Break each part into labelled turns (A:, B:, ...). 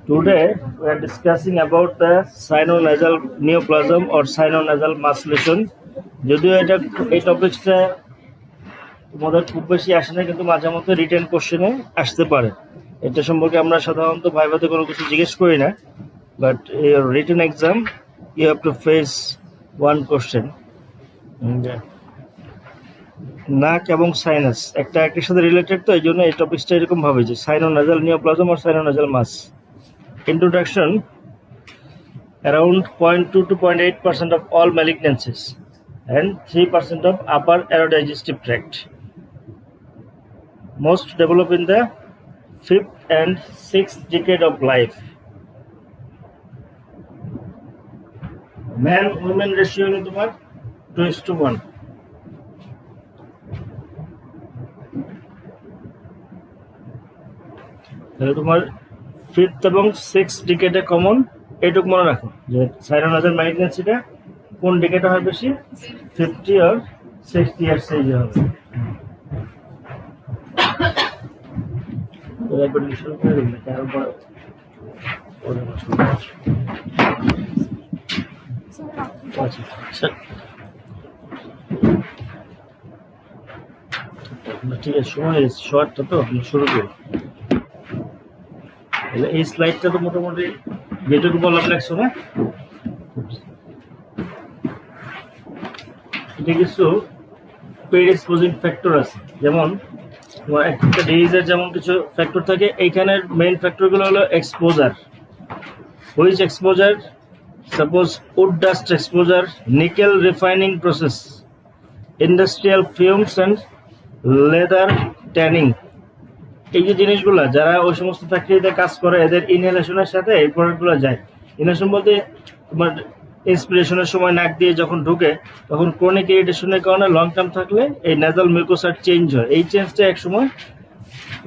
A: Today we are discussing about the sinonasal neoplasm or sinonasal mass lesion. যদিও এই টপিকসটা তোমাদের খুব বেশি আসে না, কিন্তু মাঝে মধ্যে রিটেন কোশ্চেনে আসতে পারে। এটা সম্পর্কে আমরা সাধারণত ভাইভাতে কোনো কিছু জিজ্ঞেস করি না, but written exam you have to face one question. নাক এবং সাইনাস একটা একটার সাথে রিলেটেড, তো এই জন্য এই টপিকসটা এরকম ভাবে যে sinonasal neoplasm or sinonasal mass. Introduction: around 0.2 to 0.8% of all malignancies and 3% of upper aerodigestive tract. Most develop in the 5th and 6th decade of life. Man-women ratio হলো তোমার 2:1. তাহলে তোমার 5th এবং 6th ডিকেডে কমন, এইটুকু মনে রাখো যে sinonasal malignancyটা কোন ডিকেডে হয় বেশি, 50 আর 60 ইয়ার্স এজে হবে। একবার লিখে করে দিন, তারপর আচ্ছা ঠিক আছে, সময় শর্টটা তো শুরু করি। এই স্লাইডটা তো মোটামুটি যেটুকু বললাম লেখছো না, এটা কিছু প্রেডিসপোজিং ফ্যাক্টর আছে। যেমন তোমার একটা ডিজিজের যেমন কিছু ফ্যাক্টর থাকে, এইখানের মেইন ফ্যাক্টরগুলো হলো exposure. Which exposure? Suppose would dust exposure, nickel refining process, industrial fumes and leather tanning. এই যে জিনিসগুলো যারা ওই সমস্ত ফ্যাক্টরিতে কাজ করে, এদের ইনহেলেশনের সাথে এই প্রোডাক্টগুলো যায়। ইনহেলেশন বলতে তোমার ইন্সপিরেশনের সময় নাক দিয়ে যখন ঢুকে, তখন ক্রনিক ইরিটেশনের কারণে লং টার্ম থাকলে এই নেজাল মিউকোসার চেঞ্জ হয়। এই চেঞ্জটা এক সময়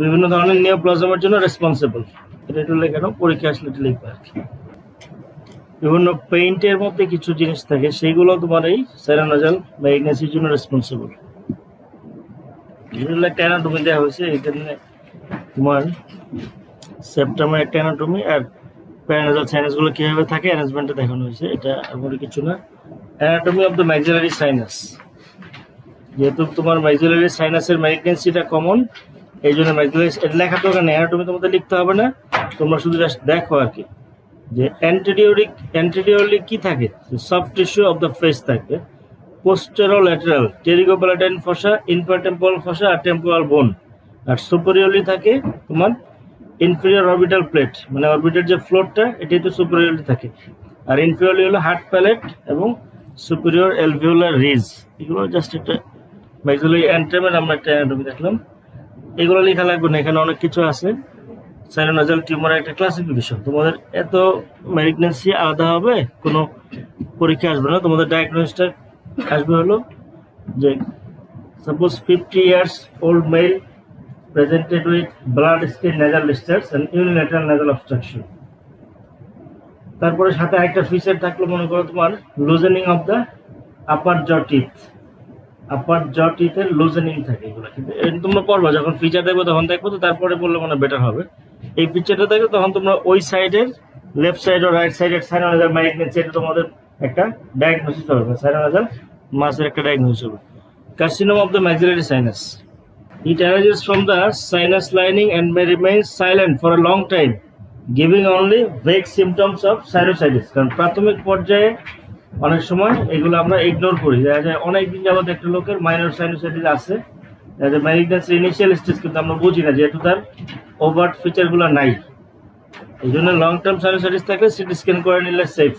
A: বিভিন্ন ধরনের নিওপ্লাজমের জন্য রেসপন্সিবল। এটা একটু লেখানো, পরীক্ষা আসলে এটা লিখবে আর কি। বিভিন্ন পেইন্টের মধ্যে কিছু জিনিস থাকে, সেইগুলো তোমার এই sinonasal malignancyর জন্য রেসপন্সিবল। এগুলো একটা অ্যানাটমি দেওয়া হয়েছে, এখানে তোমার সেপ্টামের একটা অ্যানাটমি আর প্যারানাসাল সাইনাসগুলো কিভাবে থাকে অ্যারেঞ্জমেন্টে দেখানো হয়েছে। এটা আমার কিছু না, anatomy of the maxillary sinus. যেহেতু তোমার ম্যাক্সিলারি সাইনাসের ম্যালিগনেন্সিটা কমন, এই জন্য ম্যাক্সিলারি এটা লেখা তো ওখানে অ্যানাটমি তোমাদের লিখতে হবে না, তোমরা শুধু জাস্ট দেখো আর কি যে অ্যান্টেরিয়রলি কি থাকে, soft tissue of the face থাকবে, পোস্টেরোল্যাটারাল টেরিগোপ্যালাটাইন ফসা, ইনফ্রাটেম্পোরাল ফসা আর টেম্পোরাল বোন। আর সুপেরিয়রলি থাকে তোমার ইনফেরিয়র অরবিটাল প্লেট, মানে অরবিটের যে ফ্লোরটা এটাই তো সুপেরিয়রলি থাকে। আর ইনফেরিয়রলি হলো হার্ট প্যালেট এবং সুপেরিয়র অ্যালভিওলার রিজ। এগুলো জাস্ট একটা ম্যাক্সিলারি অ্যান্টেমের আমরা একটা অ্যানাটমি দেখলাম। এগুলো লেখা লাগবে না, এখানে অনেক কিছু আছে। sinonasal টিউমারের একটা ক্লাসিফিকেশন। তোমাদের এত ম্যালিগনেন্সি আলাদা হবে, কোনো পরীক্ষা আসবে না। তোমাদের ডায়াগনোসিসটা আসবে হলো যে suppose 50 years old male presented with blood stained nasal discharge and unilateral nasal obstruction। তারপরে সাথে একটা ফিচার থাকলো, মনে করো তোমার লুজেনিং অফ দ্য আপার জ টিথ। আপার জ টিথের লুজেনিং থাকে, এগুলো কিন্তু তোমরা পড়বা যখন ফিচার দেখবো তখন দেখবো, তো তারপরে বললে মনে বেটার হবে। এই ফিচারটা দেখো তখন তোমরা ওই সাইডের লেফট সাইড ও রাইট সাইডের sinonasal malignancy এটা তোমাদের একটা ডায়াগনোসিস হবে, sinonasal মাসের একটা ডায়াগনোসিস হবে। Carcinoma of the maxillary sinus. It arises from the sinus lining and may remain silent for a long time, giving only vague symptoms of sinusitis. কারণ প্রাথমিক পর্যায়ে অনেক সময় এগুলো আমরা ইগনোর করি, দেখা যায় অনেকদিন যাবত একটা লোকের মাইনর সাইনুসাইটিস আছে, ম্যালিগনেন্সির ইনিশিয়াল স্টেজ কিন্তু আমরা বুঝি না, যেহেতু তার ওভার্ট ফিচারগুলো নাই। এই জন্য লং টার্ম সাইনুসাইটিস থাকলে সিটি স্ক্যান করে নিলে সেফ,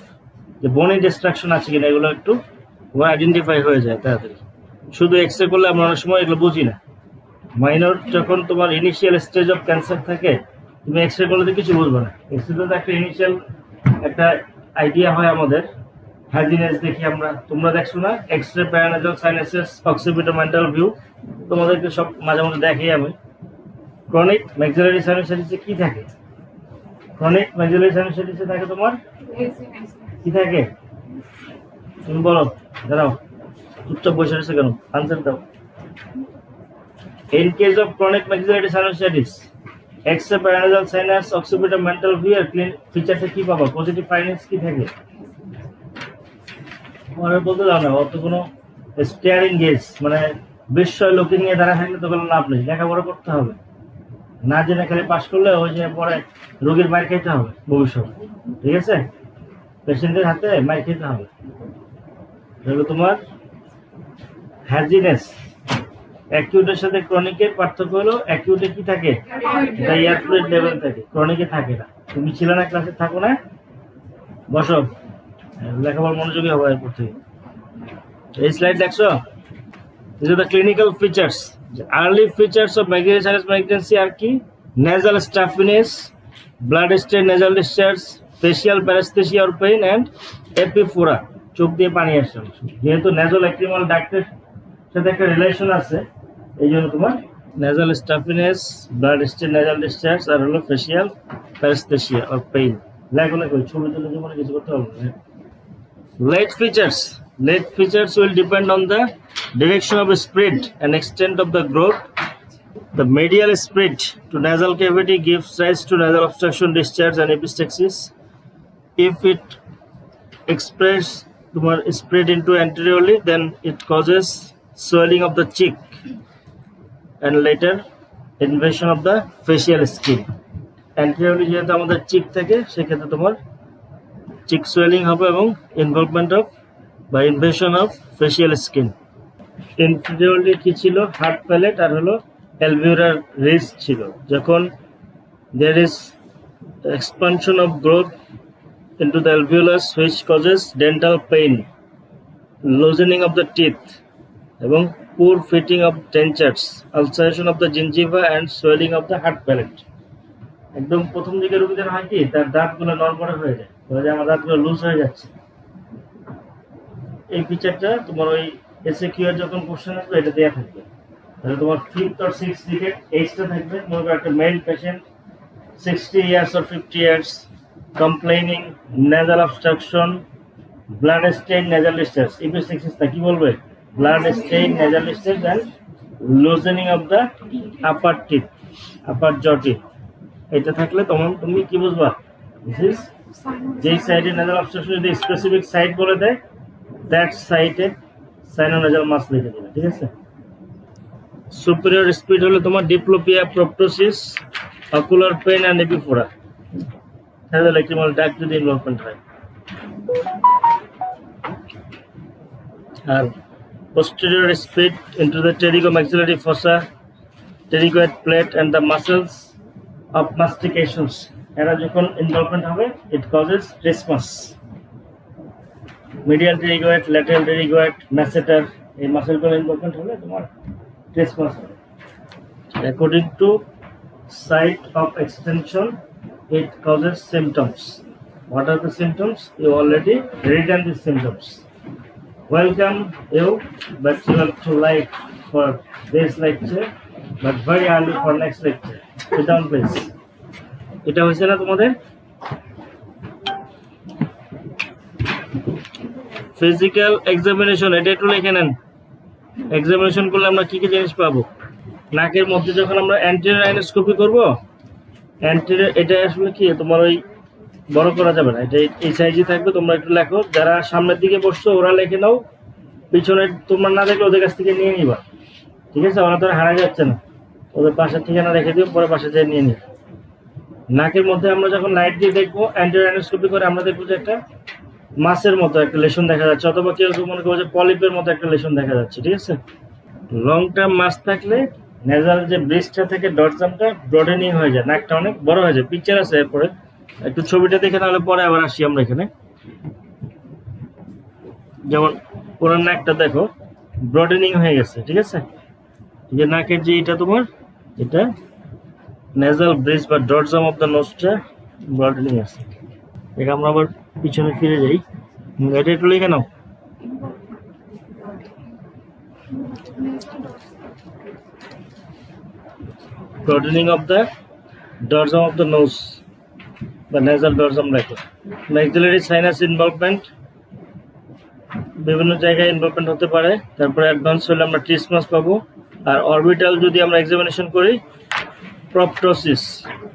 A: যে বোনে ডিস্ট্রাকশন আছে কিনা এগুলো একটু আইডেন্টিফাই হয়ে যায় তাড়াতাড়ি। শুধু এক্সরে করলে আমরা অনেক সময় এগুলো বুঝি না। মাইনর যখন তোমার ইনিশিয়াল স্টেজ অফ ক্যান্সার থাকে, তুমি এক্সরে করলে কিছু বুঝবে না। এক্সরে তো একটা ইনিশিয়াল একটা আইডিয়া হয় আমাদের, হ্যাজিনেস দেখি আমরা, তোমরা দেখছো না এক্সরে প্যারানাসাল সাইনাসেস অক্সিপিটোমেন্টাল ভিউ, তোমাদেরকে সব মাঝে মাঝে দেখি আমি। ক্রনিক ম্যাক্সিলারি সাইনাসাইটিসে কি থাকে? ক্রনিক ম্যাক্সিলারি সাইনাসাইটিসে থাকে তোমার কি থাকে, তুমি বলো, দাঁড়াও চুপচাপ বসে রয়েছে কেন, আনসার দাও। In case of chronic maxillary sinusitis, এক্সে প্যারানাজাল সাইনাস অক্সিপিটাল মেন্টাল ভিউ আর ক্লিন ফিচারটা কি পাবো, পজিটিভ ফাইন্যান্স কি থাকে আমার বলতে দাও না, অত কোনো স্টিয়ারিং গেজ মানে বিস্ময় লোকে নিয়ে দাঁড়া থাকলে তো কোনো লাভ নেই, লেখাপড়া করতে হবে, না জেনে খালি পাশ করলে ওই যে পরে রোগীর মার খেতে হবে ভবিষ্যতে, ঠিক আছে, পেশেন্টের হাতে মার খেতে হবে। এগুলো তোমার হ্যাজিনেস। অ্যাকিউটের সাথে ক্রনিকের পার্থক্য হলো অ্যাকিউটে কি থাকে, এটা এয়ার ফ্লুইড লেভেল থাকে, ক্রনিকে থাকে না। তুমি ছিলে না ক্লাসে, থাকো না, বসো, লেখাপড়া মনোযোগী হবে এরপর থেকে। এই স্লাইড দেখছো, these are the clinical features. The early features of migraine sinus pregnancy are কি, nasal stuffiness, blood stain nasal discharge, facial paresthesia or pain and epiphora, চোখ দিয়ে পানি আসছে। যেহেতু nasal lacrimal ductর সাথে একটা রিলেশন আছে, এই জন্য তোমার nasal stuffiness, blood stain nasal discharge আর হলো facial paresthesia or pain। লেখো ছবি তুলে জীবনে কিছু করতে হবে না। Late features. Late features will depend on the direction of spread and extent of the growth. The medial spread to nasal cavity gives rise to nasal obstruction, discharge, and epistaxis. If it spread into anteriorly, then it causes swelling of the cheek and later invasion of the facial skin. Anteriorly যেহেতু আমাদের চিক থাকে, সেক্ষেত্রে তোমার চিক swelling হবে এবং involvement of বা invasion of facial skin. ইনফিরিয়রলি কি ছিল, হার্ড প্যালেট আর হলো অ্যালভিওলার রিজ ছিল। যখন there is expansion of growth into the alveolus which causes dental pain, loosening of the teeth এবং poor fitting of dentures, ulceration of the gingiva and swelling of the hard palate. একদম প্রথম দিকে রোগীদের হয় কি, তার দাঁতগুলো নড়বড়ে হয়ে যায়, আমার দাঁতগুলো লুজ হয়ে যাচ্ছে। এই ফিচারটা তোমার ওই এসএকিউ এর যখন কোশ্চেন আসবে এটা দেয়া থাকবে। তাহলে তোমার 5th or 6th ডিকেট এইজটা থাকবে, মনে করো একটা male patient 60 years or 50 years complaining nasal obstruction, blood stain nasal discharge, epistaxis টা কি বলবে, blood stain nasal discharge and loosening of the upper teeth, upper jaw teeth। এটা থাকলে তখন তুমি কি বুঝবা, যেই সাইডে nasal obstruction যদি স্পেসিফিক সাইড বলে দেয়, দ্যাট সাইডে সাইনোনাজাল মাস লিখে দেবে, ঠিক আছে। সুপিরিয়র স্পিড হলো তোমার diplopia, proptosis, ocular pain and epiphora, nasal lacrimal duct যদি ইনভলভমেন্ট হয়। আর posterior speed into the pterygomaxillary fossa, pterygoid plate and the muscles of mastications, এরা যখন ইনভলভমেন্ট হবে it causes trismus। Medial pterygoid, lateral pterygoid, masseter, এই মাসেলগুলো involvement হলে তোমার trismus হবে। According to site of extension, it causes symptoms. What are the symptoms? You already written the symptoms. Welcome you, but you have to like for this lecture, but very early for next lecture. Sit down please. এটা হয়েছে না তোমাদের? Physical examination, এটা একটু লিখে নেন। Examination করলে আমরা কি কি জিনিস পাবো, নাকের মধ্যে যখন আমরা অ্যান্টেরিয়র আইনোস্কোপি করব, অ্যান্টেরিয়র এটা আসলে কি তোমার ওই বড় করা যাবে না, এটা এই সাইজই থাকবে। তোমরা একটু লেখো, যারা সামনের দিকে বসছো ওরা লিখে নাও, পিছনে তোমরা না দেখলে ওদের কাছ থেকে নিয়ে নিবা, ঠিক আছে, ওরা তো হারা যাচ্ছে না, ওদের পাশের ঠিকানা রেখে দিও, পরে পাশে যেয়ে নিয়ে নিও। নাকের মধ্যে আমরা যখন লাইট দিয়ে দেখবো অ্যান্টেরিয়র আইনোস্কোপি করে, আমরা দেখবো যে একটা মাছের মতো একটা লেশন দেখা যাচ্ছে, অথবা কেউ মনে করবো যে পলিপের মতো একটা লেশন দেখা যাচ্ছে, ঠিক আছে। লং টার্ম মাছ থাকলে নেজাল যে ব্রিজটা থেকে ডরজামটা ব্রডেনিং হয়ে যায়, নাকটা অনেক বড় হয়ে যায়। পিকচার আছে এরপরে, একটু ছবিটা দেখে তাহলে পরে আবার আসি আমরা এখানে। যেমন ওনার নাকটা দেখো ব্রডেনিং হয়ে গেছে, ঠিক আছে, যে নাকের যে এটা তোমার এটা নেজাল ব্রিজ বা ডরজাম অফ দ্য নোজটা ব্রডেনিং আছে। এটা আমরা আবার পিছনে ফিরে যাই, এটা একটু লিখে নাও। Broadening of the dorsum of the nose, the nasal dorsum লেখো। Maxillary sinus involvement, বিভিন্ন জায়গায় ইনভলভমেন্ট হতে পারে। তারপরে অ্যাডভান্স হলে আমরা ট্রিসমাস পাবো। আর অরবিটাল যদি আমরা এক্সামিনেশন করি, প্রপটোসিস,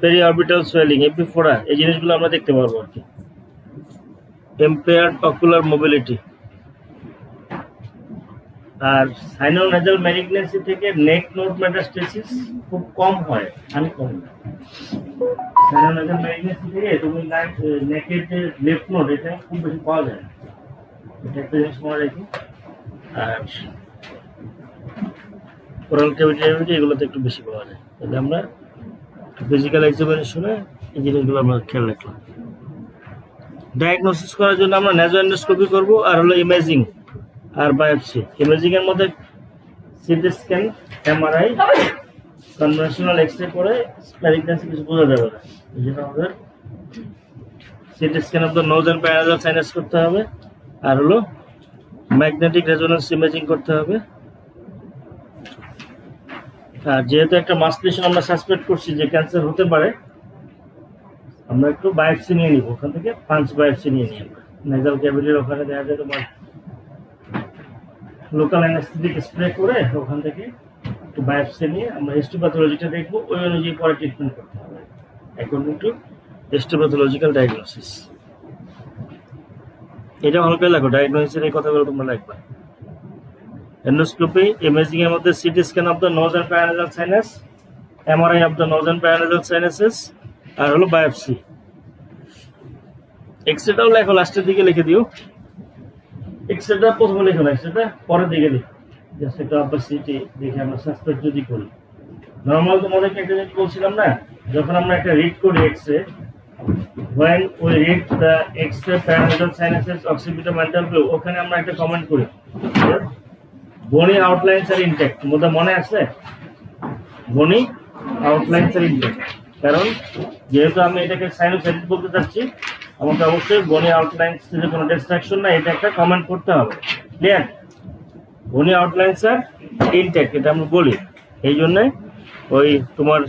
A: পেরিঅরবিটাল সোয়েলিং, এপিফোরা, এই জিনিসগুলো আমরা দেখতে পারবো আর কি। Impaired ocular mobility. আর সাইনোনেজাল ম্যালিগন্যান্সি থেকে নেক নোড মেটাস্টেসিস খুব কম হয়, আনকমন। সাইনোনেজাল ম্যালিগন্যান্সি থেকে তুমি নেকের যে লেফট নোড এটা খুব বেশি পাওয়া যায় না, এটা একটা জিনিস মনে রাখি। আর ওরাল ক্যাভিটি এগুলোতে একটু বেশি পাওয়া যায়, তাহলে আমরা ফিজিক্যাল এক্সামিনেশনে এই জিনিসগুলো আমরা খেয়াল রাখলাম। ডায়াগনোসিস করার জন্য আমরা নেজোএন্ডোস্কোপি করব, আর হলো ইমেজিং আর বায়োপসি। ইমেজিং এর মধ্যে CT scan, MRI, conventional X-ray করে ম্যালিগন্যান্সি কিছু বোঝা যাবে না, এই জন্য আমাদের CT scan of the nose and paranasal sinus করতে হবে, আর হলো ম্যাগনেটিক রেজোনেন্স ইমেজিং করতে হবে। আর যেহেতু একটা মাসলিশন আমরা সাসপেক্ট করছি যে ক্যান্সার হতে পারে, আমরা একটু বায়োপসি নিয়ে নিব, ওখান থেকে পাঁচ বায়োপসি নিয়ে নিই আমরা। নেজাল ক্যাভিটির ওখানে দেখা যায় তোমার লোকাল অ্যানেস্থেটিক স্প্রে করে ওখান থেকে একটু বায়োপসি নিয়ে আমরা হিস্টোপ্যাথোলজিটা দেখবো, ওই অনুযায়ী পরে ট্রিটমেন্ট করতে হবে অ্যাকর্ডিং টু হিস্টোপ্যাথোলজিক্যাল ডায়াগনোসিস। এটা হলকে লাগো, ডায়াগনোসিসের এই কথাগুলো তোমরা লাগবে। এন্ডোস্কোপি, ইমেজিং এর মধ্যে CT scan of the nose and paranasal sinus, MRI of the nose and paranasal sinuses, আর হলো বায়োপসি। এক্সরেটাও লেখো, লাস্টের দিকে লিখে দিও। এক্সরেটা প্রথমে লিখো না, এক্সরেটা পরের দিকে লিখো, জাস্ট একটা অপাসিটি দেখে আমরা সাসপেক্ট যদি করি। নর্মাল তোমাদেরকে একটা জিনিস বলছিলাম না, যখন আমরা একটা রিড করি x-ray, when we read the X-ray paranasal sinuses occipital view, ওখানে আমরা একটা কমেন্ট করি bony outlines are intact। তোমাদের মনে আছে bony outlines are intact? কারণ যেহেতু আমি এটাকে সাইনোসাইটিস বলতে চাচ্ছি, আমাকে অবশ্যই bony outlines এর কোনো ডিস্ট্রাকশন না, এটা একটা কমেন্ট করতে হবে। Clear? bony outlines are intact এটা আমরা বলি, এই জন্য ওই তোমার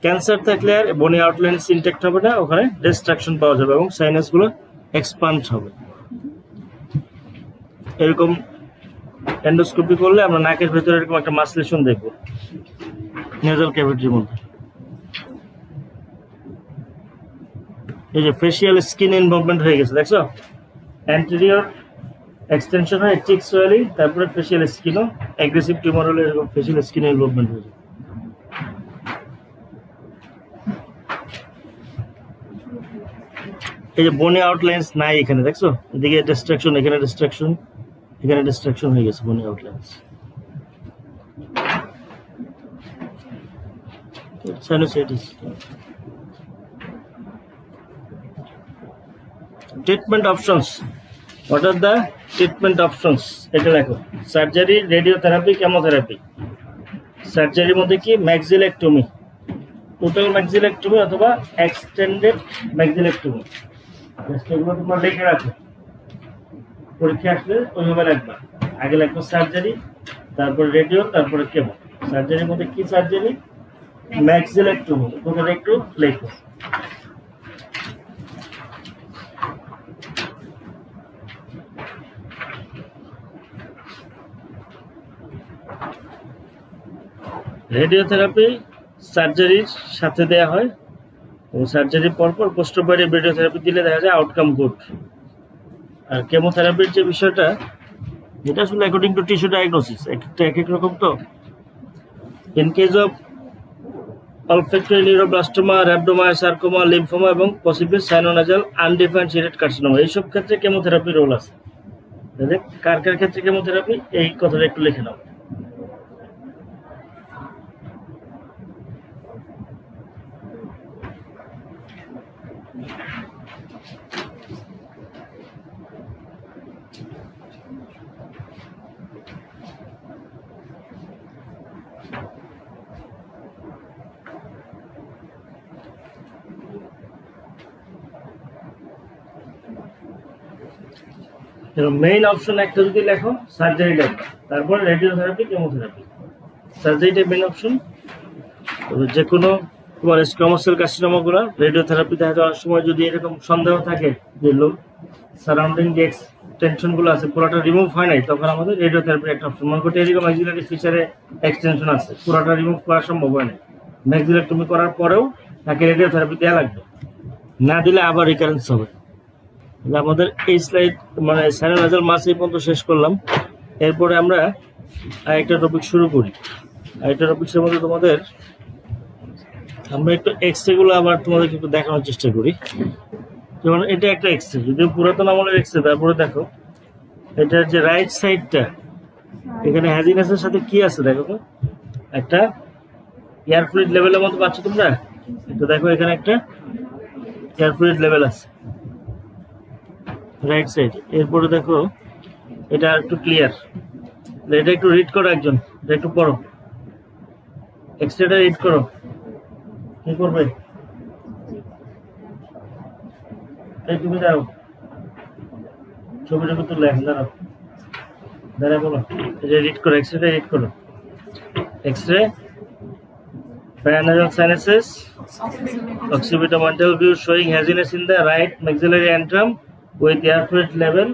A: ক্যান্সার থাকলে আর বনি আউটলাইনস ইনটেক্ট হবে না, ওখানে ডিস্ট্রাকশন পাওয়া যাবে এবং সাইনাসগুলো এক্সপান্ড হবে। এরকম এন্ডোস্কোপি করলে আমরা নাকের ভেতরে এরকম একটা মাসলেশন দেখবো নেজাল ক্যাভিটির মধ্যে। এই যে ফেশিয়াল স্কিন ইনভলভমেন্ট হয়ে গেছে, দেখছো? অ্যান্টেরিয়র এক্সটেনশন হয়, চিক সোয়েলিং, তারপরে ফেশিয়াল স্কিনও, অ্যাগ্রেসিভ টিউমার হলে এরকম ফেশিয়াল স্কিন ইনভলভমেন্ট হয়ে যায়। এই যে বনি আউটলাইন্স নাই এখানে, দেখছো? এদিকে ডিস্ট্রাকশন, এখানে ডিস্ট্রাকশন, এখানে ডিস্ট্রাকশন হয়ে গেছে বনি outlines. Sinusitis. Treatment options, what are the treatment options? এটা দেখো, সার্জারি, রেডিওথেরাপি, কেমোথেরাপি। সার্জারির মধ্যে কি ম্যাক্সিলেক্টমি, টোটাল ম্যাক্সিলেক্টমি অথবা এক্সটেন্ডেড ম্যাক্সিলেক্টমি। এগুলো তোমরা লিখে রাখো, পরীক্ষা আসলে ওইভাবে রাখবা। আগে লাগবে সার্জারি, তারপরে রেডিও, তারপরে কেমো। সার্জারির মধ্যে কি সার্জারি? ম্যাক্সিলেক্টমি। তোমরা একটু লেখো। রেডিওথেরাপি সার্জারির সাথে দেয়া হয়, ও সার্জারির পরপর পোস্ট অপারেটিভ রেডিওথেরাপি দিলে দেখা যায় আউটকাম গুড। আর কেমোথেরাপির যে বিষয়টা, এটা আসলে অ্যাকর্ডিং টু টিস্যু ডায়াগনোসিস, একটা এক এক রকম। তো in case of olfactory neuroblastoma, rhabdomyosarcoma, lymphoma এবং পসিবল সাইনোনাজাল আনডিফারেন্সিয়েটেড কার্সিনোমা, এইসব ক্ষেত্রে কেমোথেরাপির রোল আছে। কার কার ক্ষেত্রে কেমোথেরাপি, এই কথাটা একটু লিখে নাও। মেইন অপশন একটা যদি লেখো, সার্জারি লেখো, তারপর রেডিওথেরাপি, কেমোথেরাপি। সার্জারিটা মেইন অপশন। যে কোনো তোমার স্কোয়ামাস সেল কার্সিনোমাগুলো রেডিওথেরাপি দেখা যাওয়ার সময় যদি এরকম সন্দেহ থাকে যে সারাউন্ডিং যে এক্সটেনশনগুলো আছে পুরোটা রিমুভ হয় নাই, তখন আমাদের রেডিওথেরাপির একটা অপশন। মনে করতে এরকম অ্যাক্সিলারি ফিচারে এক্সটেনশন আছে, পুরোটা রিমুভ করা সম্ভব হয় না, ম্যাক্সিলেক্টমি করার পরেও তাকে রেডিওথেরাপি দেওয়া লাগবে, না দিলে আবার রিকারেন্স হবে। আমাদের এই স্লাইড মানে স্যানোনাজাল মাস এই পর্যন্ত শেষ করলাম। এরপরে আমরা আরেকটা টপিক শুরু করি। আরেকটা টপিক্সের মধ্যে তোমাদের আমরা একটু এক্সরেগুলো আবার তোমাদেরকে একটু দেখানোর চেষ্টা করি। যেমন এটা একটা এক্সরে, যদিও পুরাতন আমলের এক্সরে, তারপরে দেখো এটার যে রাইট সাইডটা এখানে হ্যাজিনেসের সাথে কি আছে দেখো তো, একটা এয়ার ফ্লুইড লেভেলের মতো পাচ্ছ তোমরা। একটু দেখো এখানে একটা এয়ার ফ্লুইড লেভেল আছে রাইট সাইড। এরপরে দেখো এটা একটু ক্লিয়ার, এটা একটু রিড করো একজন, এটা একটু পড়ো, এক্সরেটা রিড করো। কি করবে? এই তুমি দাঁড়াও, ছবিটা তুলে এখন দাঁড়াও, দাঁড়ায় বলো, এটা রিড করো, এক্সরেটা রিড করো। X-ray paranasal sinuses, occipitomental view showing haziness in the right maxillary antrum with air fluid level.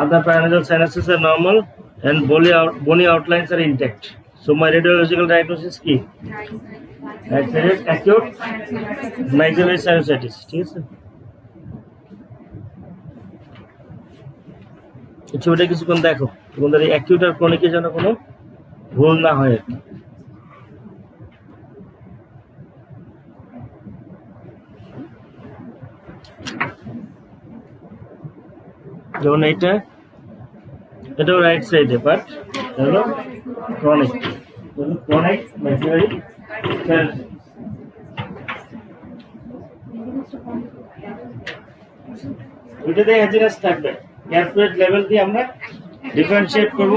A: Other paranasal sinuses are normal and bony outlines are intact. So my radiological diagnosis is key. Acute maxillary sinusitis. ঠিক আছে, এই ছবিটা কিছুক্ষণ দেখো, তোমাদের এই acute আর ক্রনিকের যেন কোনো ভুল না হয় আর কি। যেমন এটাও রাইট সাইডে, বাট হলো ক্রনিক, ক্রনিক ম্যাক্সিলারি সাইনাসাইটিস। ওইটাতে হ্যাজিনেস থাকবে, এয়ার ফ্লুইড লেভেল দিয়ে আমরা ডিফারেন্সিয়েট করব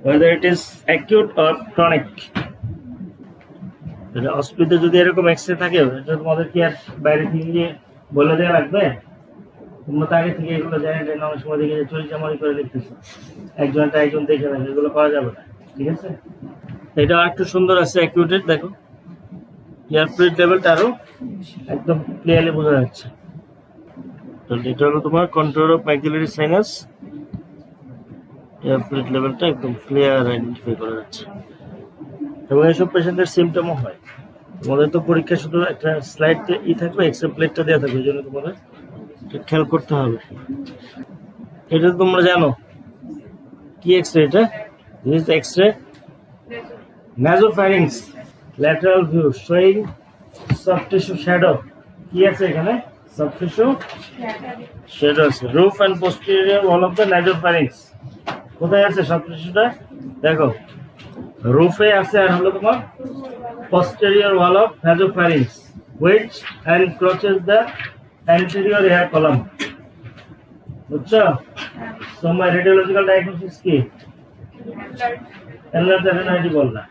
A: whether it is acute or chronic। হসপিটালে যদি এরকম এক্সরে থাকে, এটা তোমাদের কি আর বাইরে থেকে বলে দেওয়া লাগবে? তোমরা তো আগে থেকে এগুলো জানি, অনেক সময় দেখে চুরি চামারি করে লিখতেছো, একজনটা একজন দেখে নেবে, এগুলো করা যাবে না। ঠিক আছে, এটা আর একটু সুন্দর আছে অ্যাকিউটেড, দেখো এয়ার ফ্লুইড লেভেলটা আরো একদম ক্লিয়ারলি বোঝা যাচ্ছে। তো এটা হলো তোমার control of maxillary sinus, air fluid লেভেলটা একদম ক্লিয়ার আইডেন্টিফাই করা যাচ্ছে। এবং এইসব পেশেন্টের সিমটমও হয়। তোমাদের তো পরীক্ষা শুধু একটা স্লাইড থাকবে, এক্সরে প্লেটটা দেওয়া থাকবে, এই জন্য তোমাদের খেয়াল করতে হবে। এটা তোমরা জানো কি এক্সরে, এটা X-ray nasopharynx lateral view showing soft tissue shadow. কি আছে এখানে? সফট টিস্যু শ্যাডো আছে। Roof and posterior wall of the nasopharynx. কোথায় আছে সফট টিস্যুটা? দেখো রুফে আছে, আর হলো তোমার posterior wall of nasopharynx which encroaches the anterior air column. বুঝছো? So my radiological diagnosis কি? enlarged adenoid বললা।